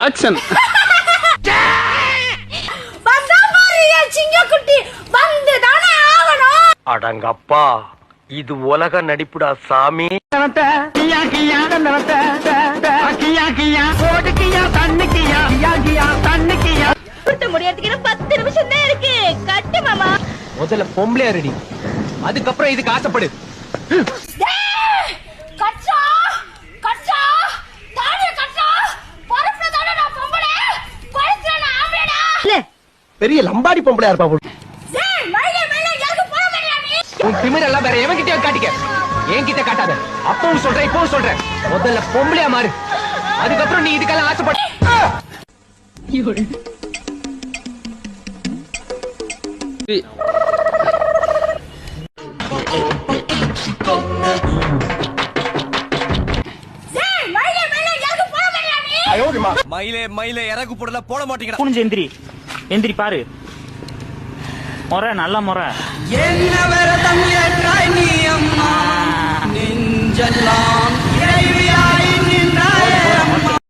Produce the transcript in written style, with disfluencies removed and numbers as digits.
Action. சிங்கக்குட்டி வந்து தானே ஆகணும். அடங்கப்பா, இது உலக நடிப்புடா சாமி. முடியறதுக்கு 10 நிமிஷம் தான் இருக்கு. கட்டு மாமா. முதல்ல பொம்பளையா ரெடி, அதுக்கப்புறம் இதுக்கு ஆசைப்படு. கச்சா கச்சா தானே கச்சா பரப்புல தானே நான் பொம்பளை கொலைச்சல நான் ஆம்பளடா. பெரிய லம்பாடி பொம்பளையா இருப்பா. டேய் மயிலே மயிலே யாருக்கு போற மாதிரியா நீ? உன் திமிர் எல்லாம் வேற எவன்கிட்ட காட்டிக்க, என்கிட்ட காட்டாத. அப்பவும் சொல்றேன், இப்பவும் சொல்றேன், முதல்ல பொம்பளையா மாறு, அதுக்கப்புறம் நீ இதுக்கெல்லாம் ஆசைப்படு. டேய் மயிலே மயிலே யாருக்கு போற மாதிரியா நீ? மயிலே மயிலே இறகு போடல போட மாட்டீங்கடா. குனிஞ்சு எந்திரி, எந்திரி பாரு. முறை நல்ல முறை. என்ன வேற தம்பி நீ அம்மா நெஞ்செல்லாம்